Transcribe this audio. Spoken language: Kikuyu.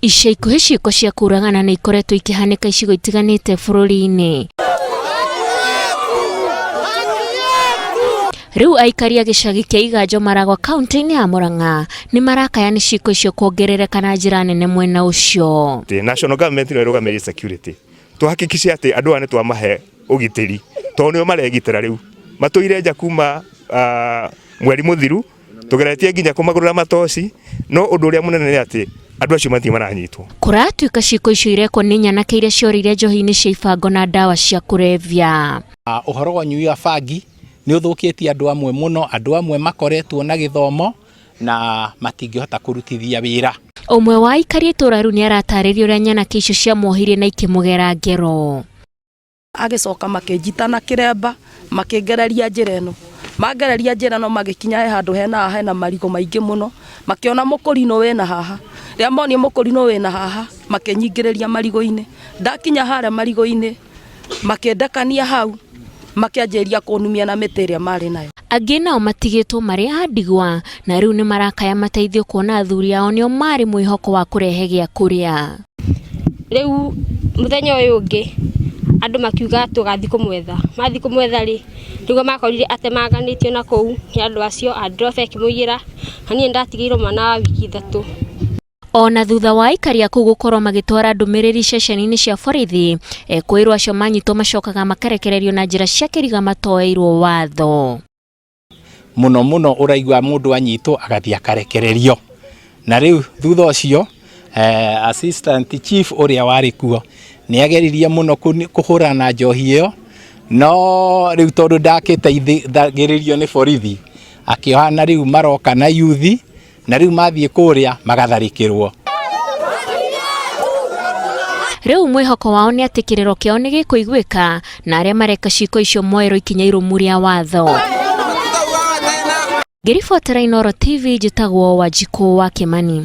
Ica ikuhĩ ciĩko cia kũragana nĩ ikoretwo ikihanĩka icigo itiganĩte bũrũri-inĩ. Rĩu aikari a gĩcagi kĩa Iganjo Maragwa kaunti-inĩ ya Murang'a nĩ marakaya nĩ ciĩko icio kuongerereka na njĩra nene mwena ũcio. The national government no ĩrũgamĩrĩre security. Tũhakikice atĩ andũ aya nĩ twamahe ũgitĩri. Tondũ nĩo maregitĩra rĩu. Matũire nja kuma mweri mũthiru, tũgeretie nginya kũmagũrĩra matoci, no ũndũ ũrĩa mũnene nĩ atĩ andũ acio matirĩ maranyitwo. Kũratuĩka ciĩko icio irekwo nĩ nyanake iria ciorire njohi-inĩ cia ibango na ndawa cia kũrebia. Ũhoro wa nyui ya bangi nĩ ũthũkĩtie andũ amwe mũno, andũ amwe makoretwo na gĩthomo na matingĩhota kũrutithia wĩra. Ũmwe wa aikari itũra rĩu nĩ aratarĩria ũrĩa nyanake icio ciamuohirie na ikĩmũgera ngero. Agĩcoka makĩnjitana kĩremba, makĩngereria njĩra ĩno. Mangereria njĩra ĩno magĩkinya handũ hena marigũ maingĩ mũno, makĩona mũkũrino wĩna haha. Rĩrĩa monio mũkũrino wĩna haha, makĩnyingĩrĩria marigũ-inĩ. Ndakinya harĩa marigũ-inĩ, makĩndekania hau, makĩanjĩria kũnumia na mĩtĩ ĩrĩa marĩ nayo. Angĩ nao matigĩtwo marĩ a ndigwa, na rĩu nĩ marakaya mateithio kuona athuri ao nĩo marĩ mwĩhoko wa kũrehe gĩa kũrĩa. Rĩu mũthenya ũyũ ũngĩ andũ makiuga tũgathiĩ kũmwetha. Mathiĩ kũmwetha rĩ, nĩguo makorire atemaganĩtio na kũu nĩ andũ acio, androfe akĩmũigĩra, na niĩ ndatigĩirwo mwana wa wiki 3. Ona thutha wa aikari a kũu gũkorwo magĩtwara ndũmĩrĩri ceceni-inĩ cia borithi, ekwĩrwo acio manyitwo macokaga makarekererio na njĩra cia kĩriga matoeirwo watho. Mũno mũno ũraigua mũndũ anyitwo agathiĩ akarekererio. Na rĩu thutha ũcio assistant chief ũrĩa warĩ kuo nĩ ageririe mũno kũhũrana na njohi ĩyo, no rĩu tondũ ndakĩteithagĩrĩrio nĩ borithi, akĩohana rĩu maroka na yuthi, na rĩu mathiĩ kũrĩa magatharĩkĩrwo. Rĩu mwĩhoko wao nĩ atĩ kĩrĩro kĩao nĩ gĩkũiguĩka na arĩa mareka ciĩko icio moerwo ikinya irũmu rĩa watho. Ngĩribotera Inooro TV, njĩtagwo Wanjikũ wa Kĩmani.